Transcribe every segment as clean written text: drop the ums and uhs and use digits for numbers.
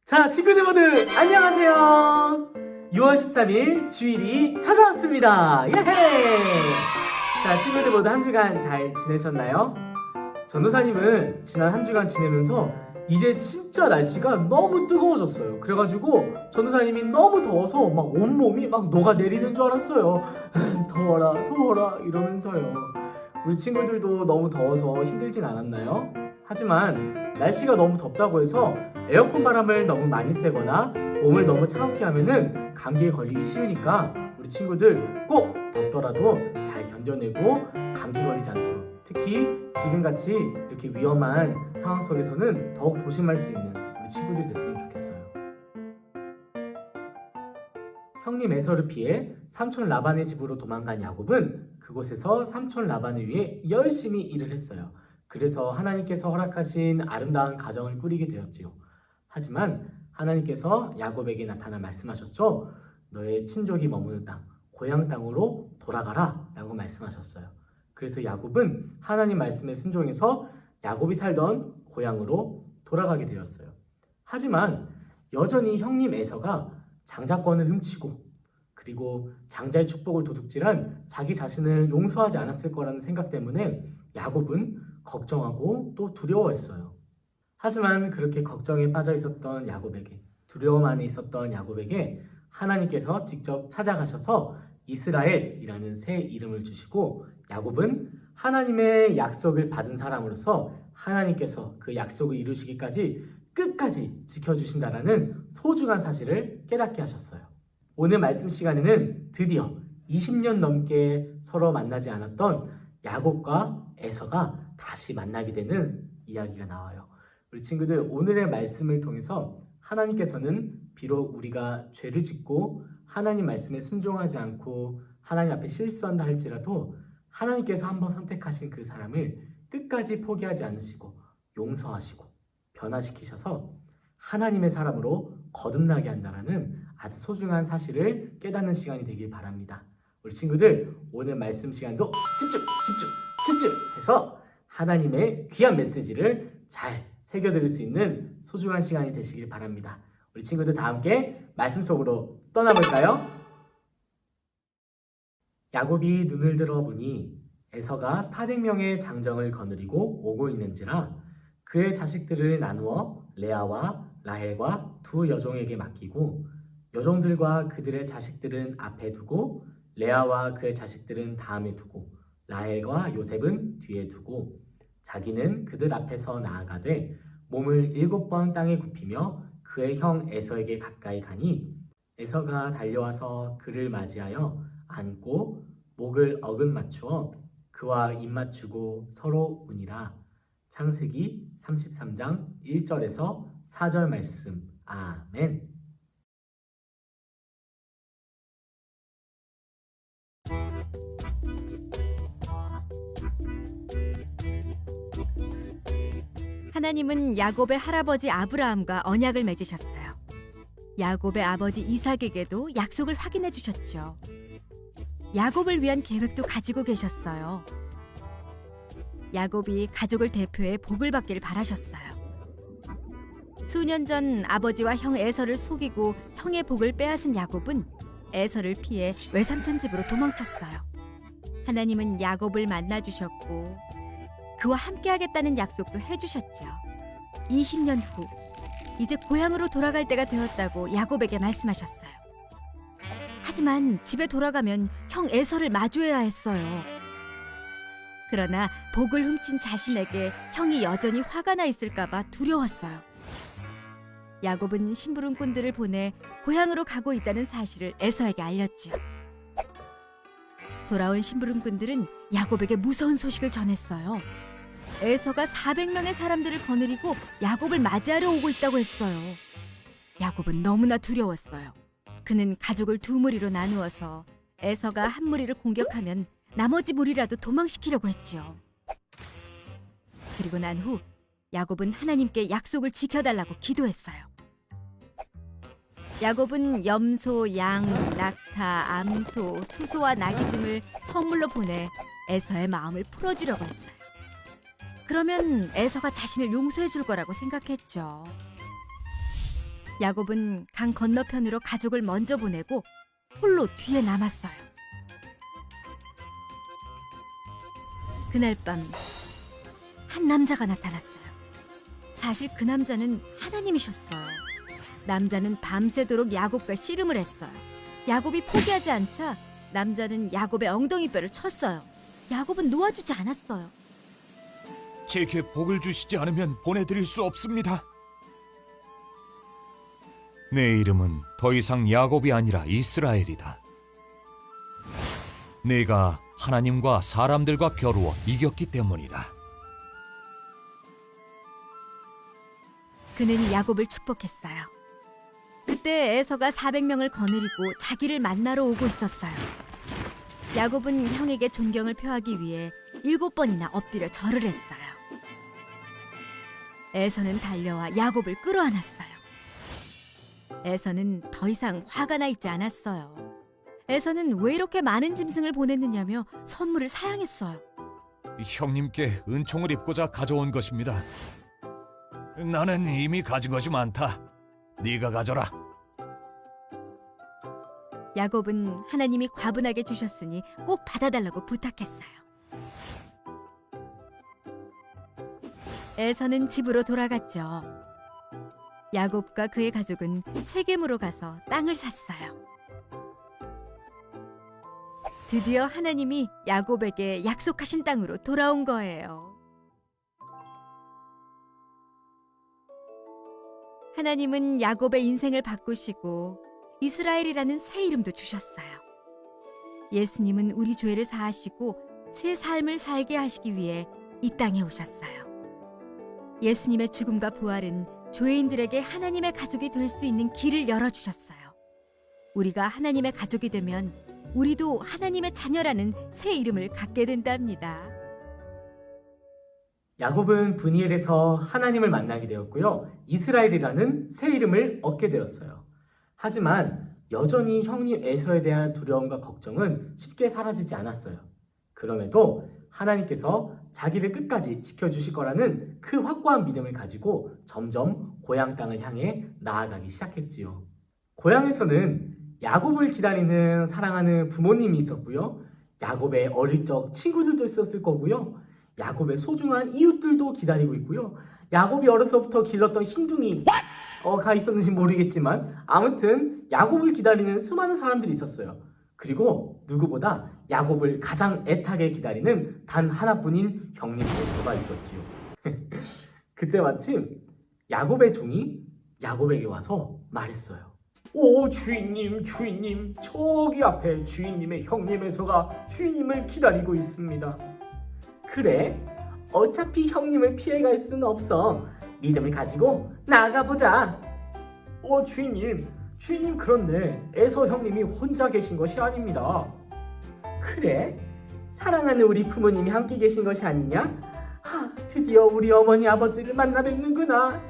자, 친구들 모두 안녕하세요. 6월 13일 주일이 찾아왔습니다. 예헤! 자, 친구들 모두 한 주간 잘 지내셨나요? 전도사님은 지난 한 주간 지내면서 이제 진짜 날씨가 너무 뜨거워졌어요. 그래가지고 전도사님이 너무 더워서 막 온몸이 막 녹아내리는 줄 알았어요. 더워라 더워라 이러면서요. 우리 친구들도 너무 더워서 힘들진 않았나요? 하지만 날씨가 너무 덥다고 해서 에어컨 바람을 너무 많이 쐬거나 몸을 너무 차갑게 하면은 감기에 걸리기 쉬우니까 우리 친구들 꼭 덥더라도 잘 견뎌내고 감기 걸리지 않도록, 특히 지금같이 이렇게 위험한 상황 속에서는 더욱 조심할 수 있는 우리 친구들이 됐으면 좋겠어요. 형님 에서를 피해 삼촌 라반의 집으로 도망간 야곱은 그곳에서 삼촌 라반을 위해 열심히 일을 했어요. 그래서 하나님께서 허락하신 아름다운 가정을 꾸리게 되었지요. 하지만 하나님께서 야곱에게 나타나 말씀하셨죠. 너의 친족이 머무는 땅, 고향 땅으로 돌아가라 라고 말씀하셨어요. 그래서 야곱은 하나님 말씀에 순종해서 야곱이 살던 고향으로 돌아가게 되었어요. 하지만 여전히 형님 에서가 장자권을 훔치고 그리고 장자의 축복을 도둑질한 자기 자신을 용서하지 않았을 거라는 생각 때문에 야곱은 걱정하고 또 두려워했어요. 하지만 그렇게 걱정에 빠져 있었던 야곱에게, 두려움 안에 있었던 야곱에게 하나님께서 직접 찾아가셔서 이스라엘이라는 새 이름을 주시고 야곱은 하나님의 약속을 받은 사람으로서 하나님께서 그 약속을 이루시기까지 끝까지 지켜주신다라는 소중한 사실을 깨닫게 하셨어요. 오늘 말씀 시간에는 드디어 20년 넘게 서로 만나지 않았던 야곱과 에서가 다시 만나게 되는 이야기가 나와요. 우리 친구들, 오늘의 말씀을 통해서 하나님께서는 비록 우리가 죄를 짓고 하나님 말씀에 순종하지 않고 하나님 앞에 실수한다 할지라도 하나님께서 한번 선택하신 그 사람을 끝까지 포기하지 않으시고 용서하시고 변화시키셔서 하나님의 사람으로 거듭나게 한다는 아주 소중한 사실을 깨닫는 시간이 되길 바랍니다. 우리 친구들, 오늘 말씀 시간도 집중해서 하나님의 귀한 메시지를 잘 새겨들을 수 있는 소중한 시간이 되시길 바랍니다. 우리 친구들 다 함께 말씀 속으로 떠나볼까요? 야곱이 눈을 들어보니 에서가 400명의 장정을 거느리고 오고 있는지라 그의 자식들을 나누어 레아와 라헬과 두 여종에게 맡기고 여종들과 그들의 자식들은 앞에 두고 레아와 그의 자식들은 다음에 두고 라헬과 요셉은 뒤에 두고 자기는 그들 앞에서 나아가되 몸을 7번 땅에 굽히며 그의 형 에서에게 가까이 가니 에서가 달려와서 그를 맞이하여 안고 목을 어긋 맞추어 그와 입 맞추고 서로 우니라. 창세기 33장 1절에서 4절 말씀. 아멘. 하나님은 야곱의 할아버지 아브라함과 언약을 맺으셨어요. 야곱의 아버지 이삭에게도 약속을 확인해 주셨죠. 야곱을 위한 계획도 가지고 계셨어요. 야곱이 가족을 대표해 복을 받길 바라셨어요. 수년 전 아버지와 형 에서를 속이고 형의 복을 빼앗은 야곱은 에서를 피해 외삼촌 집으로 도망쳤어요. 하나님은 야곱을 만나주셨고 그와 함께하겠다는 약속도 해주셨죠. 20년 후 이제 고향으로 돌아갈 때가 되었다고 야곱에게 말씀하셨어요. 하지만 집에 돌아가면 형 에서를 마주해야 했어요. 그러나 복을 훔친 자신에게 형이 여전히 화가 나 있을까 봐 두려웠어요. 야곱은 심부름꾼들을 보내 고향으로 가고 있다는 사실을 에서에게 알렸지요. 돌아온 심부름꾼들은 야곱에게 무서운 소식을 전했어요. 에서가 400명의 사람들을 거느리고 야곱을 맞이하려 오고 있다고 했어요. 야곱은 너무나 두려웠어요. 그는 가족을 두 무리로 나누어서 에서가 한 무리를 공격하면 나머지 무리라도 도망시키려고 했죠. 그리고 난 후 야곱은 하나님께 약속을 지켜달라고 기도했어요. 야곱은 염소, 양, 낙타, 암소, 수소와 나귀 등을 선물로 보내 에서의 마음을 풀어주려고 했어요. 그러면 에서가 자신을 용서해 줄 거라고 생각했죠. 야곱은 강 건너편으로 가족을 먼저 보내고 홀로 뒤에 남았어요. 그날 밤 한 남자가 나타났어요. 사실 그 남자는 하나님이셨어요. 남자는 밤새도록 야곱과 씨름을 했어요. 야곱이 포기하지 않자 남자는 야곱의 엉덩이뼈를 쳤어요. 야곱은 놓아주지 않았어요. 제게 복을 주시지 않으면 보내드릴 수 없습니다. 내 이름은 더 이상 야곱이 아니라 이스라엘이다. 내가 하나님과 사람들과 겨루어 이겼기 때문이다. 그는 야곱을 축복했어요. 그때 에서가 400명을 거느리고 자기를 만나러 오고 있었어요. 야곱은 형에게 존경을 표하기 위해 7번이나 엎드려 절을 했어요. 에서는 달려와 야곱을 끌어안았어요. 에서는 더 이상 화가 나 있지 않았어요. 에서는 왜 이렇게 많은 짐승을 보냈느냐며 선물을 사양했어요. 형님께 은총을 입고자 가져온 것입니다. 나는 이미 가진 것이 많다. 네가 가져라. 야곱은 하나님이 과분하게 주셨으니 꼭 받아달라고 부탁했어요. 에서는 집으로 돌아갔죠. 야곱과 그의 가족은 세겜으로 가서 땅을 샀어요. 드디어 하나님이 야곱에게 약속하신 땅으로 돌아온 거예요. 하나님은 야곱의 인생을 바꾸시고 이스라엘이라는 새 이름도 주셨어요. 예수님은 우리 죄를 사하시고 새 삶을 살게 하시기 위해 이 땅에 오셨어요. 예수님의 죽음과 부활은 죄인들에게 하나님의 가족이 될 수 있는 길을 열어주셨어요. 우리가 하나님의 가족이 되면 우리도 하나님의 자녀라는 새 이름을 갖게 된답니다. 야곱은 브니엘에서 하나님을 만나게 되었고요. 이스라엘이라는 새 이름을 얻게 되었어요. 하지만 여전히 형님 에서에 대한 두려움과 걱정은 쉽게 사라지지 않았어요. 그럼에도 하나님께서 자기를 끝까지 지켜주실 거라는 그 확고한 믿음을 가지고 점점 고향 땅을 향해 나아가기 시작했지요. 고향에서는 야곱을 기다리는 사랑하는 부모님이 있었고요. 야곱의 어릴 적 친구들도 있었을 거고요. 야곱의 소중한 이웃들도 기다리고 있고요. 야곱이 어려서부터 길렀던 흰둥이가 있었는지 모르겠지만 아무튼 야곱을 기다리는 수많은 사람들이 있었어요. 그리고 누구보다 야곱을 가장 애타게 기다리는 단 하나뿐인 형님 에서가 있었지요. 그때 마침 야곱의 종이 야곱에게 와서 말했어요. 오 주인님, 저기 앞에 주인님의 형님 에서가 주인님을 기다리고 있습니다. 그래, 어차피 형님을 피해갈 수는 없어. 믿음을 가지고 나가보자. 주인님 그런데 에서 형님이 혼자 계신 것이 아닙니다. 그래? 사랑하는 우리 부모님이 함께 계신 것이 아니냐? 드디어 우리 어머니 아버지를 만나 뵙는구나.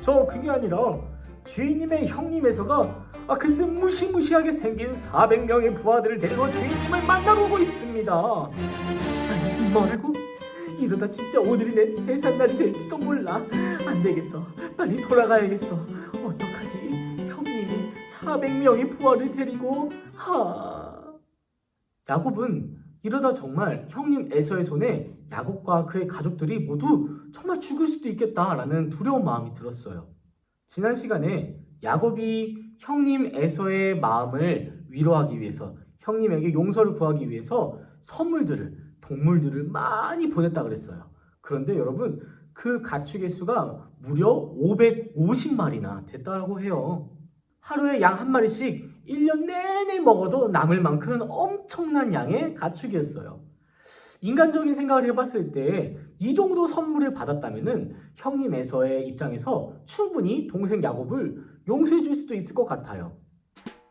저 그게 아니라 주인님의 형님 에서가 글쎄 무시무시하게 생긴 400명의 부하들을 데리고 주인님을 만나러 오고 있습니다. 아니, 뭐라고? 이러다 진짜 오늘이 내 제삿날이 될지도 몰라. 안 되겠어. 빨리 돌아가야겠어. 어떡하지? 형님이 400명의 부하를 데리고 야곱은 이러다 정말 형님 에서의 손에 야곱과 그의 가족들이 모두 정말 죽을 수도 있겠다라는 두려운 마음이 들었어요. 지난 시간에 야곱이 형님 에서의 마음을 위로하기 위해서 형님에게 용서를 구하기 위해서 동물들을 많이 보냈다 그랬어요. 그런데 여러분 그 가축의 수가 무려 550마리나 됐다고 해요. 하루에 양 한 마리씩 1년 내내 먹어도 남을 만큼 엄청난 양의 가축이었어요. 인간적인 생각을 해봤을 때 이 정도 선물을 받았다면은 형님 에서의 입장에서 충분히 동생 야곱을 용서해 줄 수도 있을 것 같아요.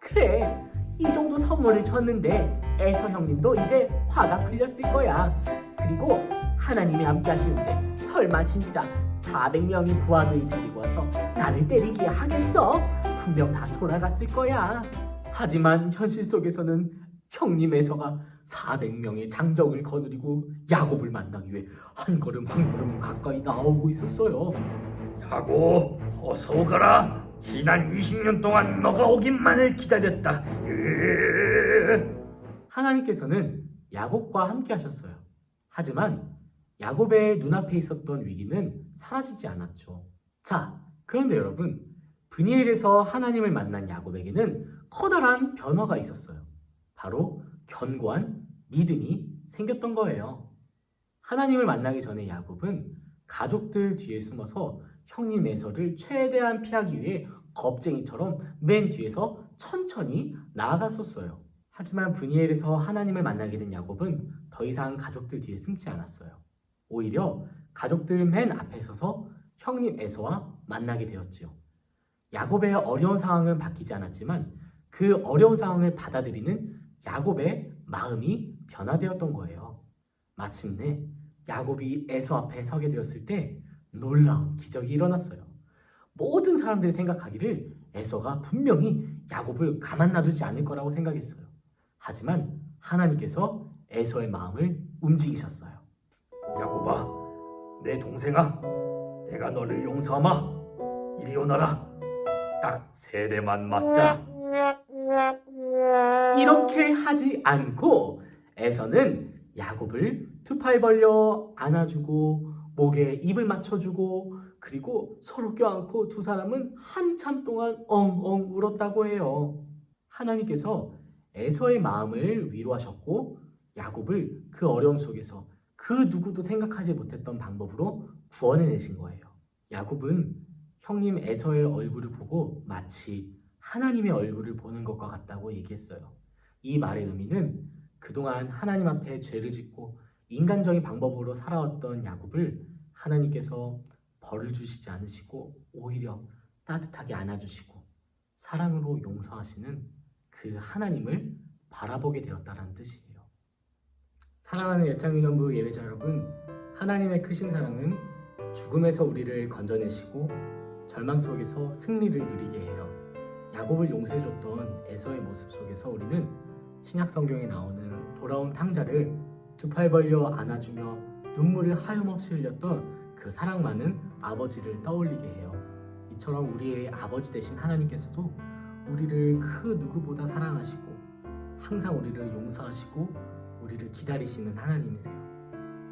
그래, 이 정도 선물을 줬는데 에서 형님도 이제 화가 풀렸을 거야. 그리고 하나님이 함께 하시는데 설마 진짜 400명의 부하들이 데리고 와서 나를 때리게 하겠어? 분명 다 돌아갔을 거야. 하지만 현실 속에서는 형님 에서가 400명의 장정을 거느리고 야곱을 만나기 위해 한 걸음 가까이 나오고 있었어요. 야곱, 어서 오거라. 지난 20년 동안 너가 오기만을 기다렸다. 하나님께서는 야곱과 함께 하셨어요. 하지만 야곱의 눈앞에 있었던 위기는 사라지지 않았죠. 자, 그런데 여러분, 브니엘에서 하나님을 만난 야곱에게는 커다란 변화가 있었어요. 바로 견고한 믿음이 생겼던 거예요. 하나님을 만나기 전에 야곱은 가족들 뒤에 숨어서 형님 에서를 최대한 피하기 위해 겁쟁이처럼 맨 뒤에서 천천히 나아갔었어요. 하지만 브니엘에서 하나님을 만나게 된 야곱은 더 이상 가족들 뒤에 숨지 않았어요. 오히려 가족들 맨 앞에 서서 형님 에서와 만나게 되었지요. 야곱의 어려운 상황은 바뀌지 않았지만 그 어려운 상황을 받아들이는 야곱의 마음이 변화되었던 거예요. 마침내 야곱이 에서 앞에 서게 되었을 때 놀라운 기적이 일어났어요. 모든 사람들이 생각하기를 에서가 분명히 야곱을 가만 놔두지 않을 거라고 생각했어요. 하지만 하나님께서 에서의 마음을 움직이셨어요. 야곱아, 내 동생아, 내가 너를 용서하마. 이리 오너라. 딱 3대만 맞자. 이렇게 하지 않고 에서는 야곱을 두 팔 벌려 안아주고 목에 입을 맞춰주고 그리고 서로 껴안고 두 사람은 한참 동안 엉엉 울었다고 해요. 하나님께서 에서의 마음을 위로하셨고 야곱을 그 어려움 속에서 그 누구도 생각하지 못했던 방법으로 구원해내신 거예요. 야곱은 형님 에서의 얼굴을 보고 마치 하나님의 얼굴을 보는 것과 같다고 얘기했어요. 이 말의 의미는 그동안 하나님 앞에 죄를 짓고 인간적인 방법으로 살아왔던 야곱을 하나님께서 벌을 주시지 않으시고 오히려 따뜻하게 안아주시고 사랑으로 용서하시는 그 하나님을 바라보게 되었다는 뜻이에요. 사랑하는 예창유년부 예배자 여러분, 하나님의 크신 사랑은 죽음에서 우리를 건져내시고 절망 속에서 승리를 누리게 해요. 야곱을 용서해줬던 에서의 모습 속에서 우리는 신약 성경에 나오는 돌아온 탕자를 두 팔 벌려 안아주며 눈물을 하염없이 흘렸던 그 사랑 많은 아버지를 떠올리게 해요. 이처럼 우리의 아버지 되신 하나님께서도 우리를 그 누구보다 사랑하시고 항상 우리를 용서하시고 우리를 기다리시는 하나님이세요.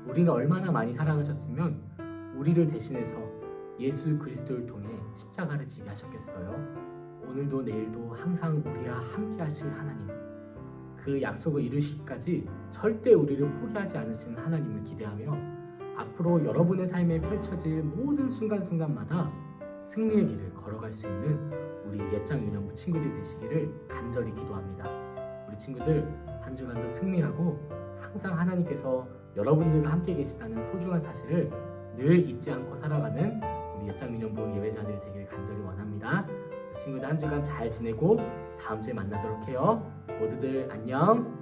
우리는 얼마나 많이 사랑하셨으면 우리를 대신해서 예수 그리스도를 통해 십자가를 지게 하셨겠어요? 오늘도 내일도 항상 우리와 함께 하실 하나님, 그 약속을 이루시기까지 절대 우리를 포기하지 않으신 하나님을 기대하며 앞으로 여러분의 삶에 펼쳐질 모든 순간순간마다 승리의 길을 걸어갈 수 있는 우리 옛장 유년부 친구들이 되시기를 간절히 기도합니다. 우리 친구들 한 주간도 승리하고 항상 하나님께서 여러분들과 함께 계시다는 소중한 사실을 늘 잊지 않고 살아가는 우리 옛장 유년부 예배자들이 되길 간절히 원합니다. 친구들 한 주간 잘 지내고 다음 주에 만나도록 해요. 모두들 안녕.